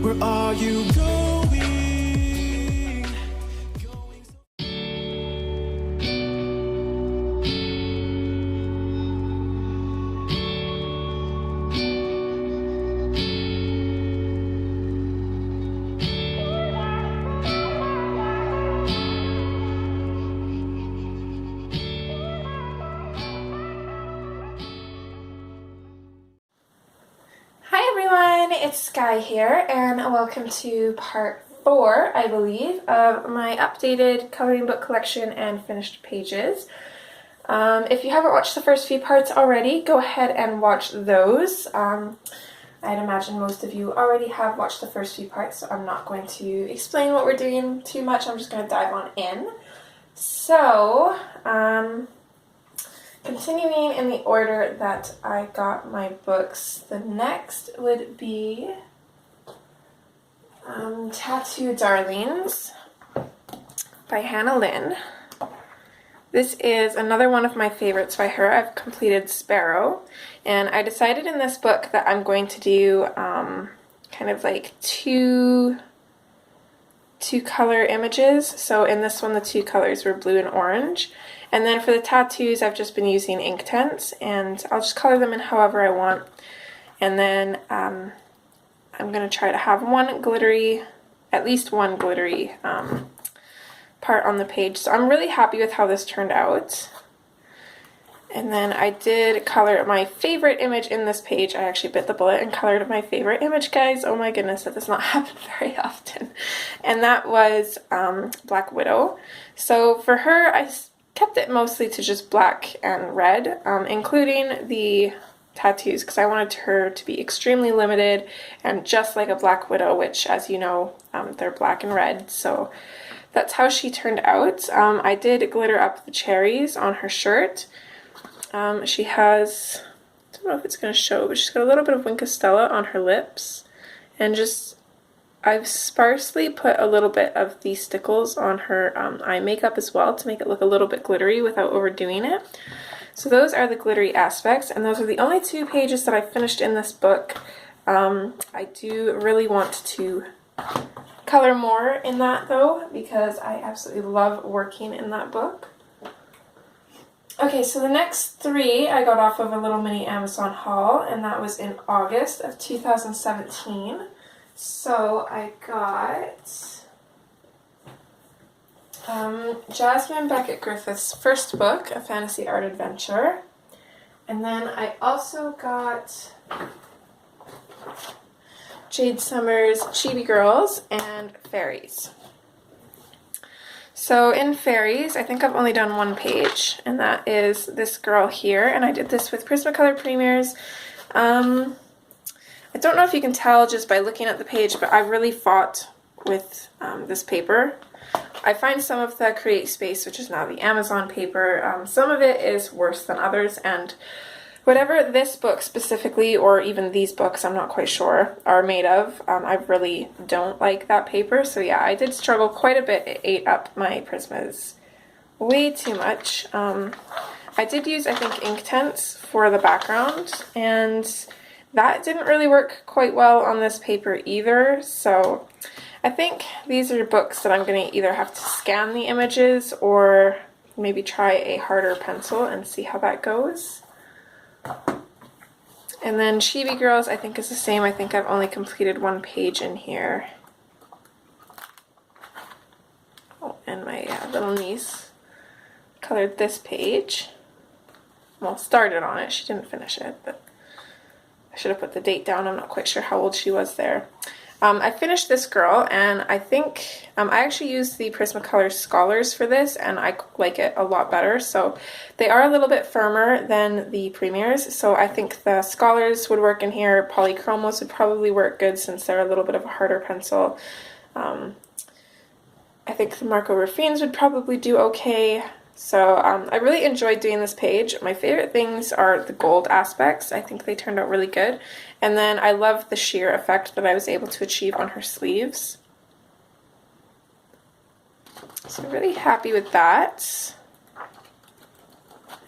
Where are you going? Hi everyone, it's Skyee here, and welcome to part 4, I believe, of my updated coloring book collection and finished pages. If you haven't watched the first few parts already, go ahead and watch those. I'd imagine most of you already have watched the first few parts, so I'm not going to explain what we're doing too much. I'm just going to dive on in. So, continuing in the order that I got my books, the next would be Tattoo Darlings by Hannah Lynn. This is another one of my favorites by her. I've completed Sparrow, and I decided in this book that I'm going to do kind of like two color images. So in this one the two colors were blue and orange. And then for the tattoos, I've just been using Inktense, and I'll just color them in however I want. And then I'm going to try to have at least one glittery part on the page. So I'm really happy with how this turned out. And then I did color my favorite image in this page. I actually bit the bullet and colored my favorite image, guys. Oh my goodness, that does not happen very often. And that was Black Widow. So for her, I kept it mostly to just black and red, including the tattoos, because I wanted her to be extremely limited and just like a Black Widow, which, as you know, they're black and red. So that's how she turned out. I did glitter up the cherries on her shirt. She has, I don't know if it's going to show, but she's got a little bit of Wink of Stella on her lips, and just I've sparsely put a little bit of the stickles on her eye makeup as well to make it look a little bit glittery without overdoing it. So those are the glittery aspects, and those are the only 2 pages that I finished in this book. I do really want to color more in that though, because I absolutely love working in that book. Okay, so the next 3 I got off of a little mini Amazon haul, and that was in August of 2017. So I got Jasmine Beckett Griffith's first book, A Fantasy Art Adventure. And then I also got Jade Summers' Chibi Girls and Fairies. So in Fairies, I think I've only done 1 page, and that is this girl here, and I did this with Prismacolor Premiers. I don't know if you can tell just by looking at the page, but I really fought with this paper. I find some of the Create Space, which is now the Amazon paper, some of it is worse than others, and whatever this book specifically, or even these books, I'm not quite sure, are made of, I really don't like that paper. So yeah, I did struggle quite a bit. It ate up my Prismas way too much. I did use, I think, Inktense for the background, and that didn't really work quite well on this paper either. So I think these are books that I'm going to either have to scan the images or maybe try a harder pencil and see how that goes. And then Chibi Girls, I think, is the same. I think I've only completed 1 page in here. Oh, and my little niece colored this page. Well, started on it. She didn't finish it, but I should have put the date down. I'm not quite sure how old she was there. I finished this girl, and I think I actually used the Prismacolor Scholars for this, and I like it a lot better. So they are a little bit firmer than the Premiers, so I think the Scholars would work in here. Polychromos would probably work good since they're a little bit of a harder pencil. I think the Marco Ruffines would probably do okay. So I really enjoyed doing this page. My favorite things are the gold aspects. I think they turned out really good. And then I love the sheer effect that I was able to achieve on her sleeves. So I'm really happy with that.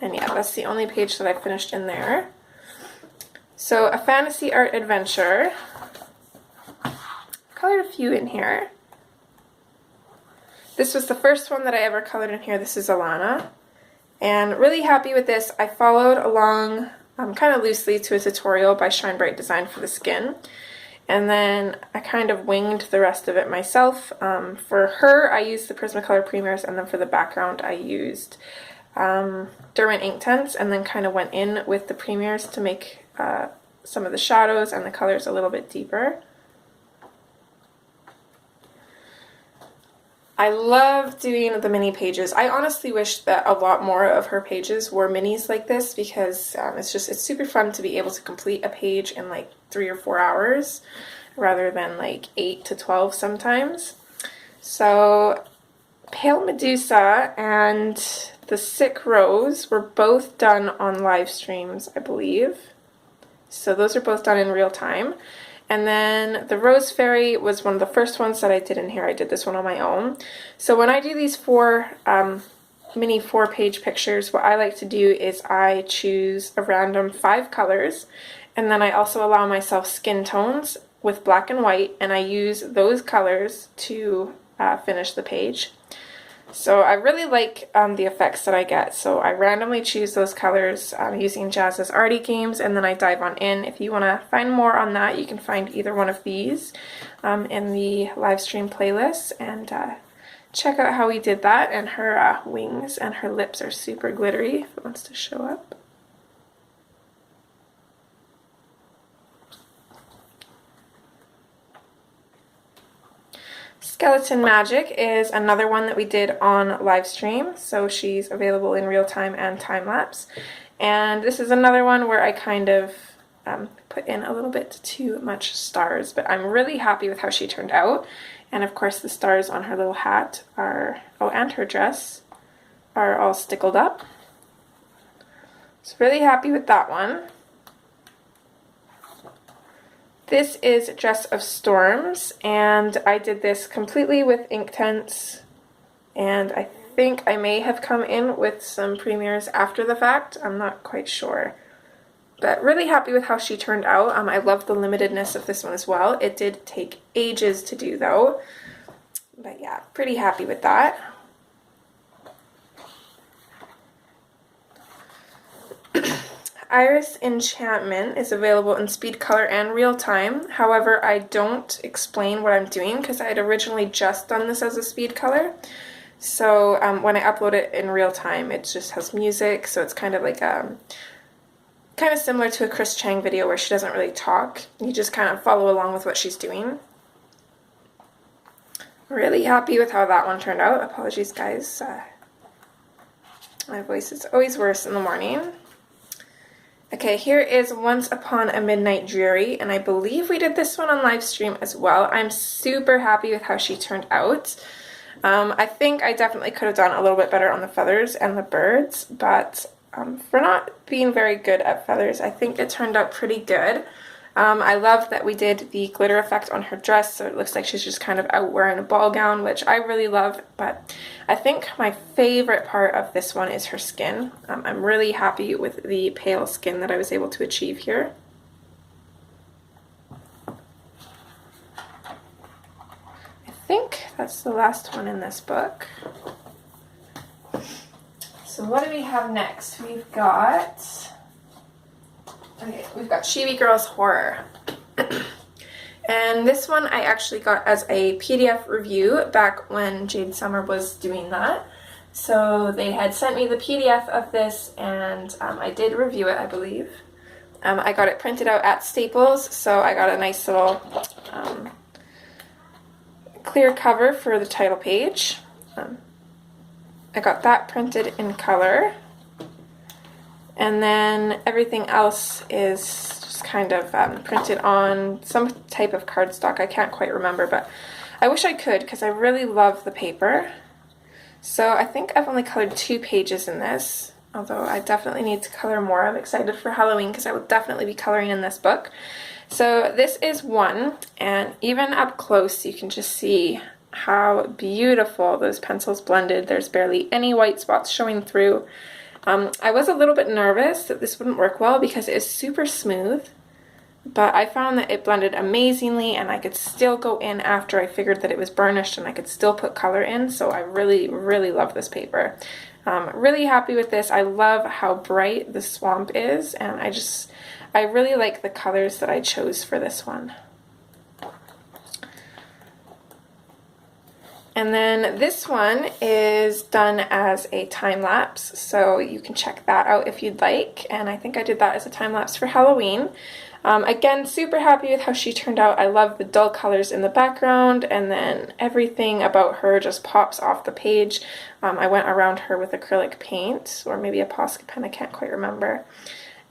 And yeah, that's the only page that I finished in there. So A Fantasy Art Adventure. colored a few in here. This was the first one that I ever colored in here. This is Alana. And really happy with this. I followed along kind of loosely to a tutorial by Shine Bright Design for the skin. And then I kind of winged the rest of it myself. For her, I used the Prismacolor Premiers, and then for the background, I used Derwent Inktense, and then kind of went in with the Premiers to make some of the shadows and the colors a little bit deeper. I love doing the mini pages. I honestly wish that a lot more of her pages were minis like this, because it's super fun to be able to complete a page in like 3 or 4 hours rather than like 8 to 12 sometimes. So Pale Medusa and the Sick Rose were both done on live streams, I believe. So those are both done in real time. And then the Rose Fairy was one of the first ones that I did in here. I did this one on my own. So when I do these mini 4-page pictures, what I like to do is I choose a random 5 colors, and then I also allow myself skin tones with black and white, and I use those colors to finish the page. So I really like the effects that I get. So I randomly choose those colors using Jazz's Arty Games, and then I dive on in. If you want to find more on that, you can find either one of these in the live stream playlist, and check out how we did that. And her wings and her lips are super glittery if it wants to show up. Skeleton Magic is another one that we did on live stream, so she's available in real time and time lapse. And this is another one where I kind of put in a little bit too much stars, but I'm really happy with how she turned out. And of course the stars on her little hat are, and her dress are all stickled up. So really happy with that one. This is Dress of Storms, and I did this completely with Inktense, and I think I may have come in with some premiers after the fact. I'm not quite sure. But really happy with how she turned out. I love the limitedness of this one as well. It did take ages to do though. But yeah, pretty happy with that. Iris Enchantment is available in speed color and real time. However, I don't explain what I'm doing because I had originally just done this as a speed color. So when I upload it in real time, it just has music. So it's kind of like kind of similar to a Chris Chang video where she doesn't really talk. You just kind of follow along with what she's doing. Really happy with how that one turned out. Apologies, guys. My voice is always worse in the morning. Okay, here is Once Upon a Midnight Dreary, and I believe we did this one on live stream as well. I'm super happy with how she turned out. I think I definitely could have done a little bit better on the feathers and the birds, but for not being very good at feathers, I think it turned out pretty good. I love that we did the glitter effect on her dress, so it looks like she's just kind of out wearing a ball gown, which I really love, but I think my favorite part of this one is her skin. I'm really happy with the pale skin that I was able to achieve here. I think that's the last one in this book. So what do we have next? We've got Chibi Girls Horror. And this one I actually got as a PDF review back when Jade Summer was doing that. So they had sent me the PDF of this, and I did review it, I believe. I got it printed out at Staples, so I got a nice little clear cover for the title page. I got that printed in color. And then everything else is just kind of printed on some type of cardstock. I can't quite remember, but I wish I could because I really love the paper. So I think I've only colored 2 pages in this, although I definitely need to color more. I'm excited for Halloween because I will definitely be coloring in this book. So this is one, and even up close you can just see how beautiful those pencils blended. There's barely any white spots showing through. I was a little bit nervous that this wouldn't work well because it is super smooth, but I found that it blended amazingly, and I could still go in after I figured that it was burnished, and I could still put color in, so I really, really love this paper. Really happy with this. I love how bright the swamp is, and I really like the colors that I chose for this one. And then this one is done as a time lapse, so you can check that out if you'd like. And I think I did that as a time lapse for Halloween. Again, super happy with how she turned out. I love the dull colors in the background, and then everything about her just pops off the page. I went around her with acrylic paint, or maybe a Posca pen, I can't quite remember,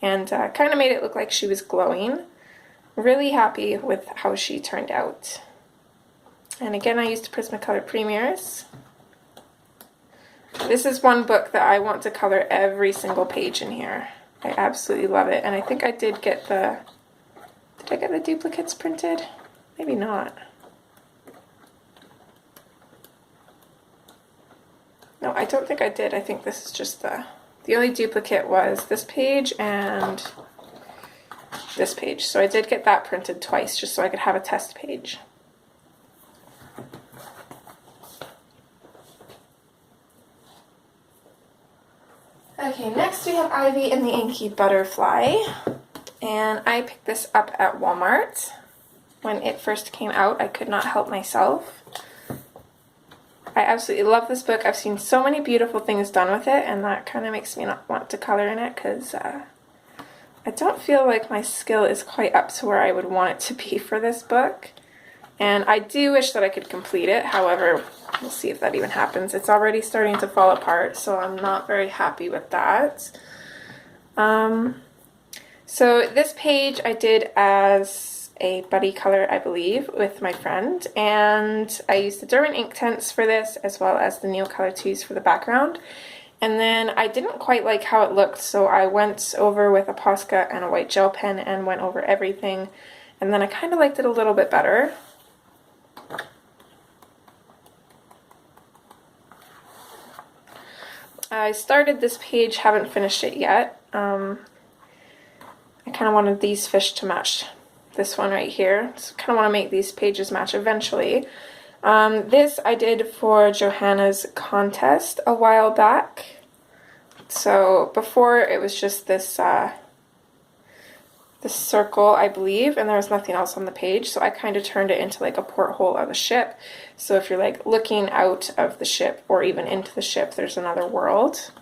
and kind of made it look like she was glowing. Really happy with how she turned out. And again, I used Prismacolor Premiers. This is one book that I want to color every single page in here. I absolutely love it, and I think I did get the... Did I get the duplicates printed? Maybe not. No, I don't think I did. I think this is just the only duplicate was this page and this page. So I did get that printed twice just so I could have a test page. Okay, next we have Ivy and the Inky Butterfly, and I picked this up at Walmart. When it first came out, I could not help myself. I absolutely love this book. I've seen so many beautiful things done with it, and that kind of makes me not want to color in it, because I don't feel like my skill is quite up to where I would want it to be for this book. And I do wish that I could complete it, however, we'll see if that even happens. It's already starting to fall apart, so I'm not very happy with that. So this page I did as a buddy color, I believe, with my friend, and I used the Derwent Inktense for this, as well as the Neocolor 2s for the background. And then I didn't quite like how it looked, so I went over with a Posca and a white gel pen and went over everything, and then I kind of liked it a little bit better. I started this page, haven't finished it yet. I kind of wanted these fish to match this one right here. So kind of want to make these pages match eventually. This I did for Johannes' contest a while back. So before it was just this this circle, I believe, and there was nothing else on the page, so I kind of turned it into like a porthole of a ship. So if you're like looking out of the ship or even into the ship, there's another world.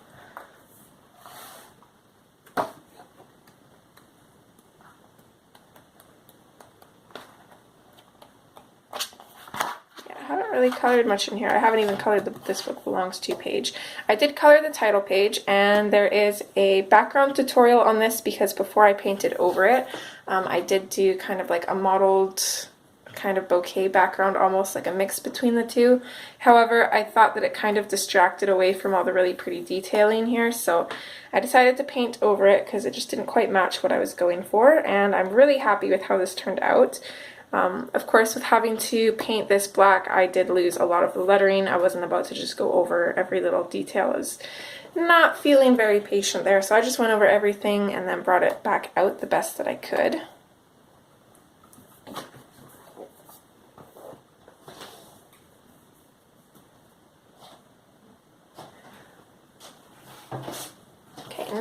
I haven't really colored much in here. I haven't even colored the This Book Belongs To page. I did color the title page, and there is a background tutorial on this because before I painted over it, I did do kind of like a mottled kind of bouquet background, almost like a mix between the two. However, I thought that it kind of distracted away from all the really pretty detailing here, so I decided to paint over it because it just didn't quite match what I was going for, and I'm really happy with how this turned out. Of course, with having to paint this black, I did lose a lot of the lettering. I wasn't about to just go over every little detail. I was not feeling very patient there, so I just went over everything and then brought it back out the best that I could.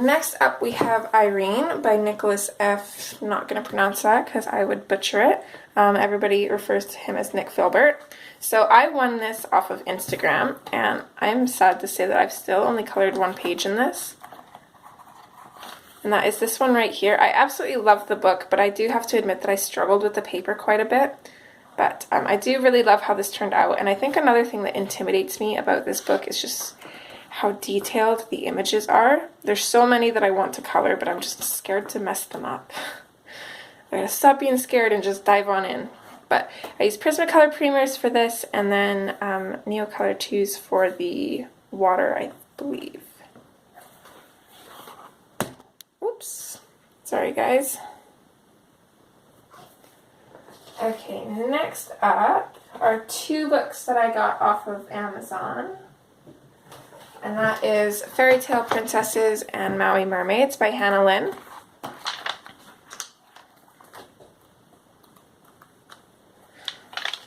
Next up we have Irene by Nicholas F. I'm not going to pronounce that because I would butcher it. Everybody refers to him as Nick Filbert. So I won this off of Instagram, and I'm sad to say that I've still only colored one page in this. And that is this one right here. I absolutely love the book, but I do have to admit that I struggled with the paper quite a bit. But I do really love how this turned out, and I think another thing that intimidates me about this book is just how detailed the images are. There's so many that I want to color, but I'm just scared to mess them up. I'm going to stop being scared and just dive on in. But I used Prismacolor Premiers for this, and then Neocolor 2s for the water, I believe. Oops. Sorry, guys. Okay, next up are two books that I got off of Amazon. And that is Fairytale Princesses and Maui Mermaids by Hannah Lynn.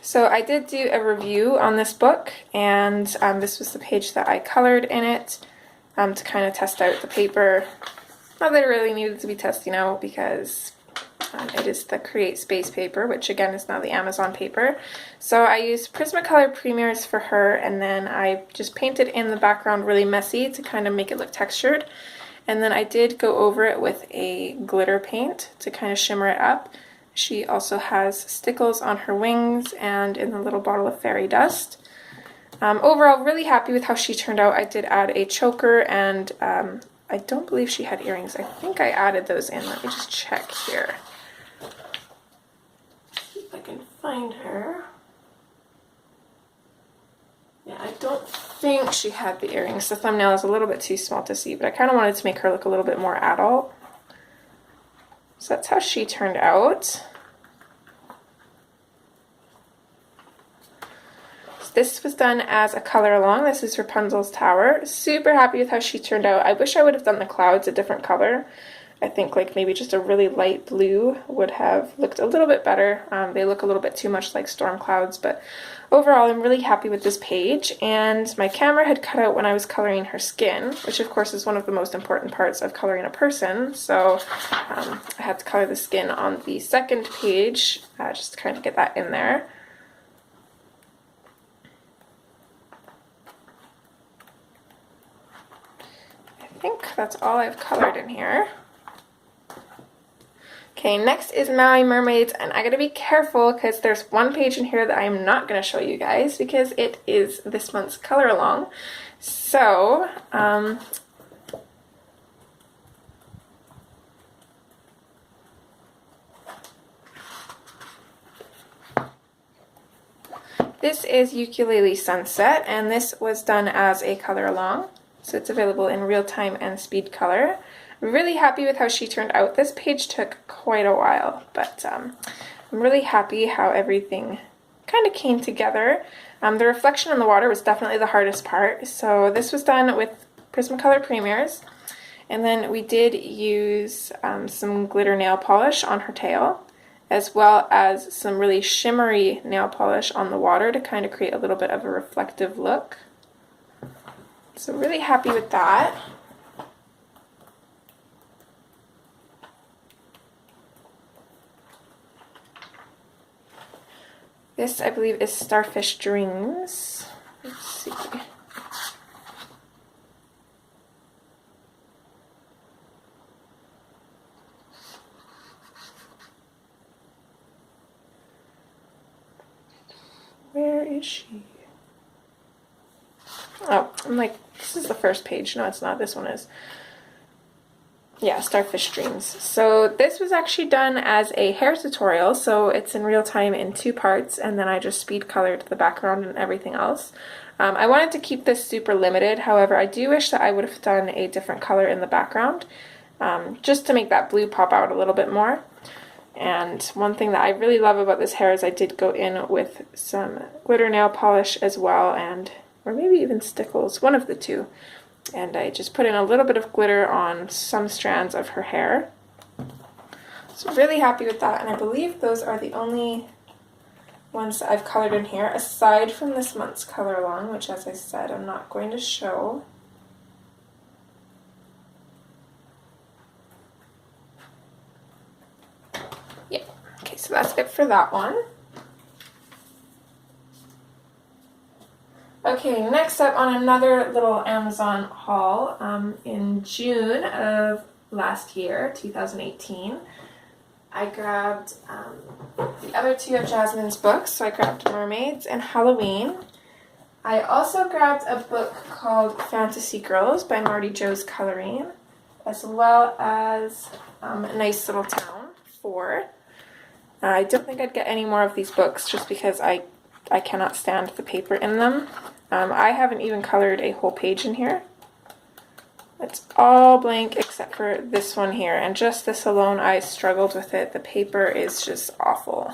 So I did do a review on this book, and this was the page that I colored in it to kind of test out the paper. Not that it really needed to be testing out because it is the Create Space paper, which again is now the Amazon paper. So I used Prismacolor Premiers for her, and then I just painted in the background really messy to kind of make it look textured. And then I did go over it with a glitter paint to kind of shimmer it up. She also has stickles on her wings and in the little bottle of fairy dust. Overall, really happy with how she turned out. I did add a choker, and I don't believe she had earrings. I think I added those in. Let me just check here. See if I can find her. Yeah, I don't think she had the earrings. The thumbnail is a little bit too small to see, but I kind of wanted to make her look a little bit more adult. So that's how she turned out. This was done as a color along. This is Rapunzel's Tower. Super happy with how she turned out. I wish I would have done the clouds a different color. I think like maybe just a really light blue would have looked a little bit better. They look a little bit too much like storm clouds, but overall I'm really happy with this page. And my camera had cut out when I was coloring her skin, which of course is one of the most important parts of coloring a person. So I had to color the skin on the second page just to kind of get that in there. I think that's all I've colored in here. Okay, next is My Mermaids, and I gotta be careful because there's one page in here that I'm not gonna show you guys because it is this month's color along. So, this is Uke Sunset, and this was done as a color along. So it's available in real time and speed color. Really happy with how she turned out. This page took quite a while, but I'm really happy how everything kind of came together. The reflection on the water was definitely the hardest part. So this was done with Prismacolor Premiers, and then we did use some glitter nail polish on her tail, as well as some really shimmery nail polish on the water to kind of create a little bit of a reflective look. So really happy with that. This, I believe, is Starfish Dreams. Let's see. Where is she? Oh, I'm like, this is the first page. No, it's not. This one is. Yeah, Starfish Dreams. So this was actually done as a hair tutorial, so it's in real time in 2 parts, and then I just speed colored the background and everything else. I wanted to keep this super limited, however, I do wish that I would have done a different color in the background, just to make that blue pop out a little bit more. And one thing that I really love about this hair is I did go in with some glitter nail polish as well, and or maybe even stickles, one of the two. And I just put in a little bit of glitter on some strands of her hair. So really happy with that, and I believe those are the only ones that I've colored in here, aside from this month's color along, which as I said, I'm not going to show. Yeah, okay, so that's it for that one. Okay, next up on another little Amazon haul, in June of last year, 2018, I grabbed the other 2 of Jasmine's books. So I grabbed Mermaids and Halloween. I also grabbed a book called Fantasy Girls by Marty Jo's Coloring, as well as Nice Little Town 4. I don't think I'd get any more of these books just because I cannot stand the paper in them. I haven't even colored a whole page in here. It's all blank except for this one here, and just this alone I struggled with it. The paper is just awful.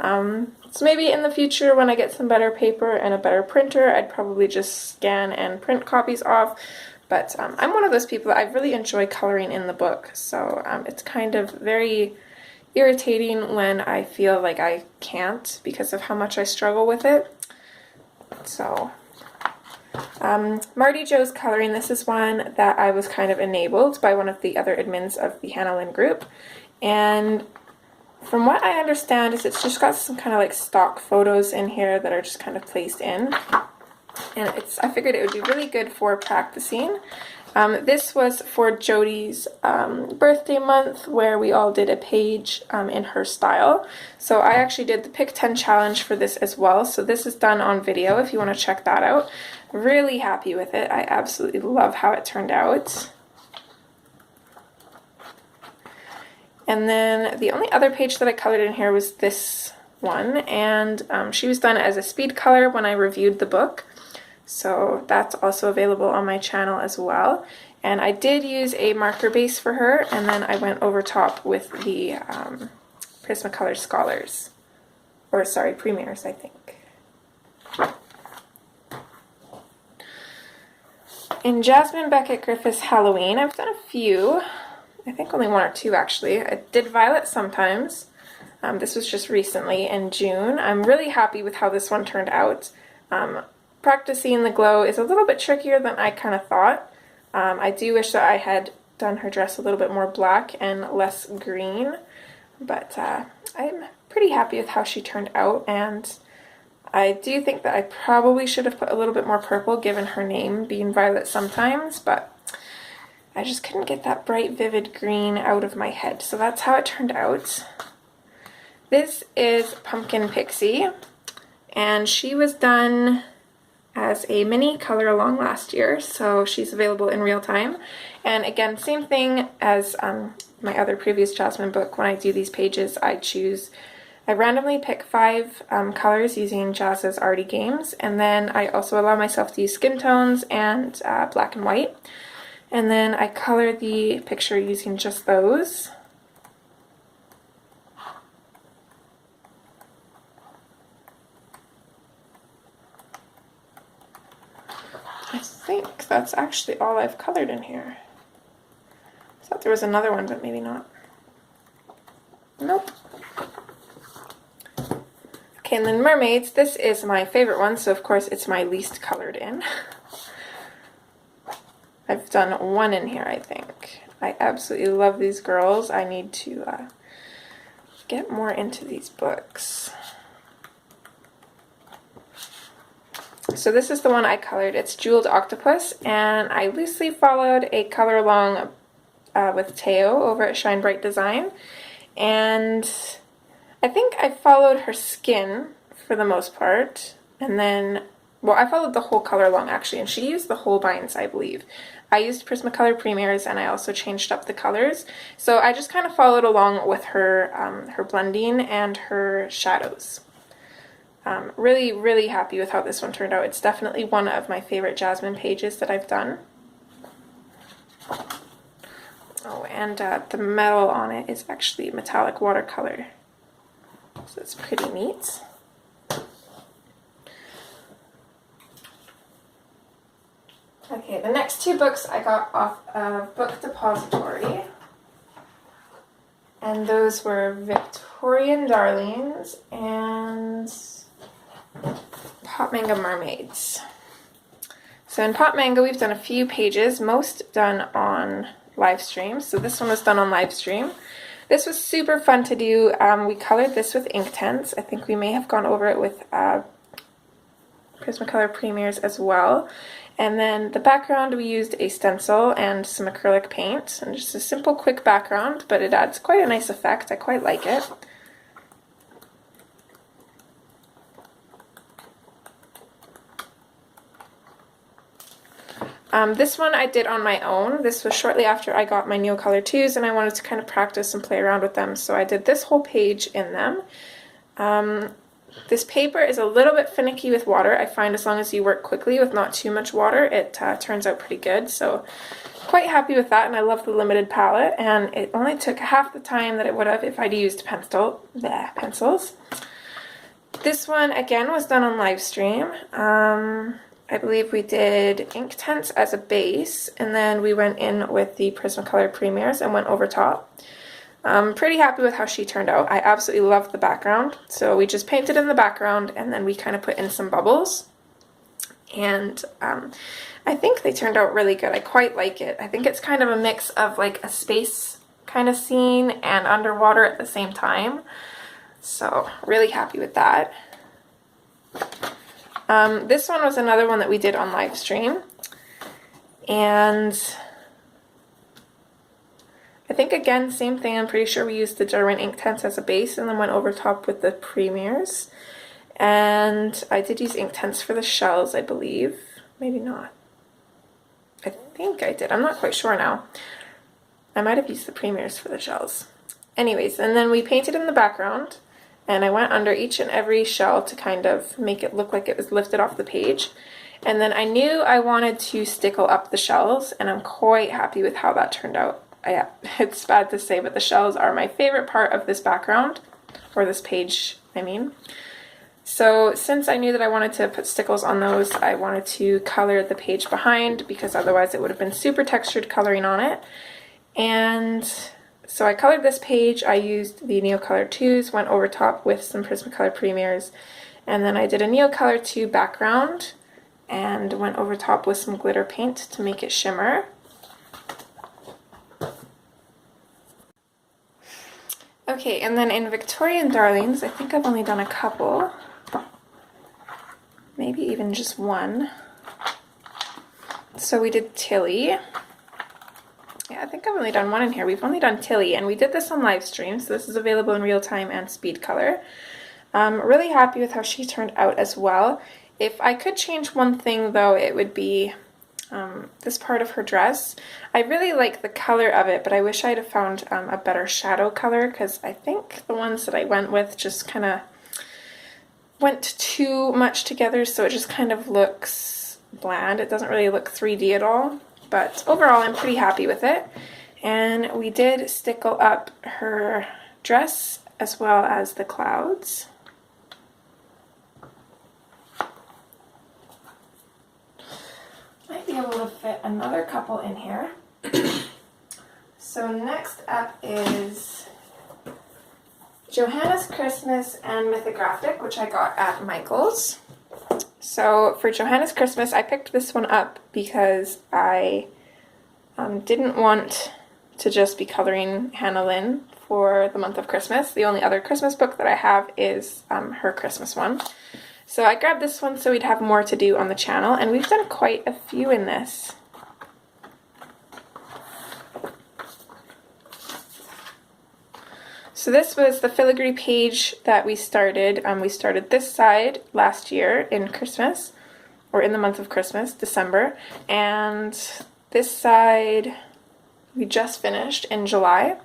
So maybe in the future when I get some better paper and a better printer, I'd probably just scan and print copies off. But I'm one of those people that I really enjoy coloring in the book, so it's kind of very irritating when I feel like I can't because of how much I struggle with it. So, Marty Joe's coloring. This is one that I was kind of enabled by one of the other admins of the Hannah Lynn group. And from what I understand is it's just got some kind of like stock photos in here that are just kind of placed in. And I figured it would be really good for practicing. This was for Jodie's birthday month, where we all did a page in her style. So I actually did the Pick 10 challenge for this as well. So this is done on video if you want to check that out. Really happy with it. I absolutely love how it turned out. And then the only other page that I colored in here was this one. And she was done as a speed color when I reviewed the book. So that's also available on my channel as well. And I did use a marker base for her, and then I went over top with the Prismacolor Scholars. Or sorry, Premiers, I think. In Jasmine Beckett Griffith's Halloween, I've done a few. I think only one or two actually. I did Violet Sometimes. This was just recently in June. I'm really happy with how this one turned out. Practicing the glow is a little bit trickier than I kind of thought. I do wish that I had done her dress a little bit more black and less green, but I'm pretty happy with how she turned out, and I do think that I probably should have put a little bit more purple given her name being Violet Sometimes, but I just couldn't get that bright vivid green out of my head, so that's how it turned out. This is Pumpkin Pixie, and she was done as a mini color along last year, so she's available in real time. And again, same thing as my other previous Jasmine book. When I do these pages, I randomly pick 5 colors using Jazz's Arty Games, and then I also allow myself to use skin tones and black and white. And then I color the picture using just those. I think that's actually all I've colored in here. I thought there was another one, but maybe not. Nope. Okay, and then Mermaids. This is my favorite one, so of course it's my least colored in. I've done one in here, I think. I absolutely love these girls. I need to get more into these books. So this is the one I colored. It's Jeweled Octopus, and I loosely followed a color along with Teo over at Shine Bright Design, and I think I followed her skin for the most part, and then, well, I followed the whole color along actually, and she used the Holbeins, I believe. I used Prismacolor Premiers, and I also changed up the colors, so I just kind of followed along with her, her blending and her shadows. Really, really happy with how this one turned out. It's definitely one of my favorite Jasmine pages that I've done. Oh, and the metal on it is actually metallic watercolor. So it's pretty neat. Okay, the next 2 books I got off of Book Depository. And those were Victorian Darlings and Pop Manga Mermaids. So in Pop Manga we've done a few pages, most done on live stream. So this one was done on live stream. This was super fun to do. We colored this with Inktense. I think we may have gone over it with Prismacolor Premiers as well. And then the background, we used a stencil and some acrylic paint, and just a simple quick background, but it adds quite a nice effect. I quite like it. This one I did on my own. This was shortly after I got my Neocolor 2s, and I wanted to kind of practice and play around with them, so I did this whole page in them. This paper is a little bit finicky with water. I find as long as you work quickly with not too much water, it turns out pretty good, so quite happy with that, and I love the limited palette, and it only took half the time that it would have if I'd used pencils. This one, again, was done on live stream. I believe we did Inktense as a base, and then we went in with the Prismacolor Premiers and went over top. I'm pretty happy with how she turned out. I absolutely loved the background. So we just painted in the background and then we kind of put in some bubbles. And I think they turned out really good. I quite like it. I think it's kind of a mix of like a space kind of scene and underwater at the same time. So really happy with that. This one was another one that we did on live stream. And I think, again, same thing. I'm pretty sure we used the Darwin Inktense as a base and then went over top with the premiers. And I did use Inktense for the shells, I believe. Maybe not. I think I did. I'm not quite sure now. I might have used the premiers for the shells. Anyways, and then we painted in the background. And I went under each and every shell to kind of make it look like it was lifted off the page. And then I knew I wanted to stickle up the shells, and I'm quite happy with how that turned out. It's bad to say, but the shells are my favorite part of this background, or this page, I mean. So since I knew that I wanted to put stickles on those, I wanted to color the page behind, because otherwise it would have been super textured coloring on it. And so I colored this page. I used the Neocolor 2s, went over top with some Prismacolor premiers, and then I did a Neocolor 2 background and went over top with some glitter paint to make it shimmer. Okay, and then in Victorian Darlings, I think I've only done a couple, maybe even just one. So we did Tilly. Yeah, I think I've only done one in here. We've only done Tilly, and we did this on live stream, so this is available in real time and speed color. Really happy with how she turned out as well. If I could change one thing, though, it would be this part of her dress. I really like the color of it, but I wish I'd have found a better shadow color, because I think the ones that I went with just kind of went too much together, so it just kind of looks bland. It doesn't really look 3D at all, but overall I'm pretty happy with it. And we did stickle up her dress as well as the clouds. Might be able to fit another couple in here. So next up is Johannes Christmas and Mythographic, which I got at Michael's. So for Johannes Christmas, I picked this one up because I didn't want to just be coloring Hannah Lynn for the month of Christmas. The only other Christmas book that I have is her Christmas one. So I grabbed this one so we'd have more to do on the channel, and we've done quite a few in this. So this was the filigree page that we started. We started this side last year in Christmas, or in the month of Christmas, December, and this side we just finished in July.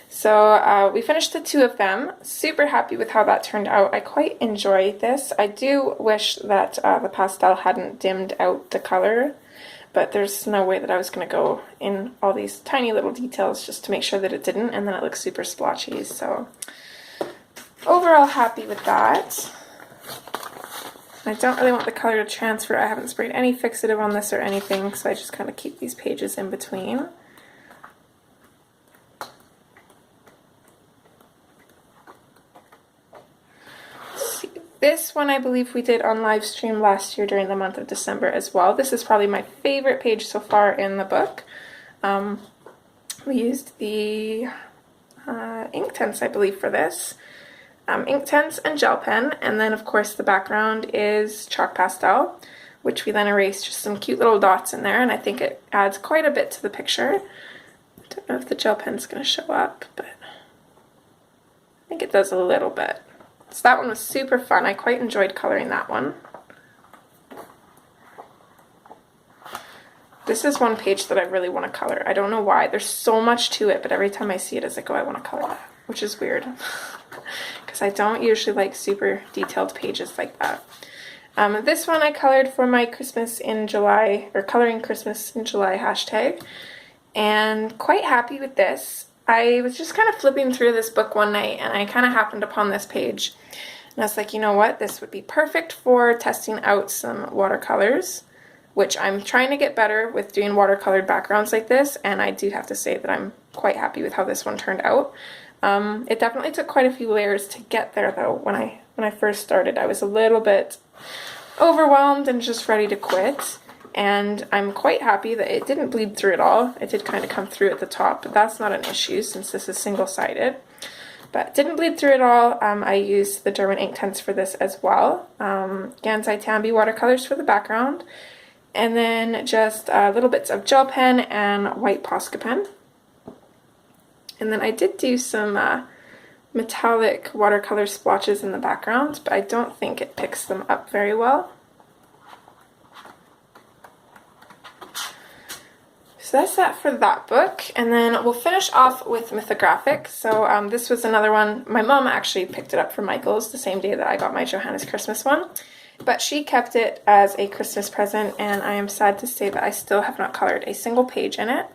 So we finished the two of them. Super happy with how that turned out. I quite enjoy this. I do wish that the pastel hadn't dimmed out the color, but there's no way that I was going to go in all these tiny little details just to make sure that it didn't, and then it looks super splotchy. So overall happy with that. I don't really want the color to transfer. I haven't sprayed any fixative on this or anything, so I just kind of keep these pages in between. This one I believe we did on live stream last year during the month of December as well. This is probably my favorite page so far in the book. We used the Inktense, I believe, for this. Inktense and gel pen, and then of course the background is chalk pastel, which we then erased just some cute little dots in there, and I think it adds quite a bit to the picture. I don't know if the gel pen's going to show up, but I think it does a little bit. So that one was super fun. I quite enjoyed coloring that one. This is one page that I really want to color. I don't know why. There's so much to it, but every time I see it, it's like, oh, I want to color that, which is weird. Because I don't usually like super detailed pages like that. This one I colored for my Christmas in July, or coloring Christmas in July hashtag, and quite happy with this. I was just kind of flipping through this book one night, and I kind of happened upon this page, and I was like, you know what, this would be perfect for testing out some watercolors, which I'm trying to get better with doing watercolored backgrounds like this, and I do have to say that I'm quite happy with how this one turned out. It definitely took quite a few layers to get there though. When I first started, I was a little bit overwhelmed and just ready to quit. And I'm quite happy that it didn't bleed through at all. It did kind of come through at the top, but that's not an issue since this is single-sided. But it didn't bleed through at all. I used the Derwent ink tints for this as well. Gansai Tambi watercolors for the background. And then just little bits of gel pen and white Posca pen. And then I did do some metallic watercolor splotches in the background, but I don't think it picks them up very well. So that's that for that book, and then we'll finish off with Mythographic. So this was another one. My mom actually picked it up for Michael's the same day that I got my Johannes Christmas one, but she kept it as a Christmas present, and I am sad to say that I still have not colored a single page in it.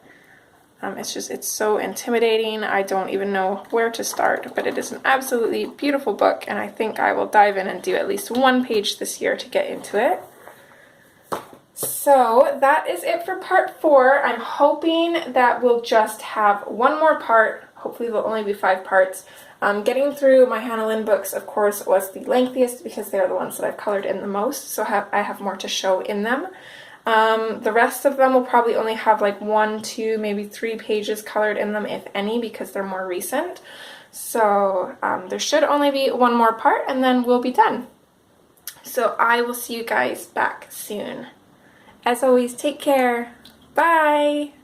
It's so intimidating. I don't even know where to start, but it is an absolutely beautiful book, and I think I will dive in and do at least one page this year to get into it. So that is it for part 4. I'm hoping that we'll just have one more part. Hopefully there'll only be 5 parts. Getting through my Hannah Lynn books, of course, was the lengthiest because they're the ones that I've colored in the most, so I have more to show in them. The rest of them will probably only have like 1, 2, maybe 3 pages colored in them, if any, because they're more recent. So there should only be one more part and then we'll be done. So I will see you guys back soon. As always, take care. Bye!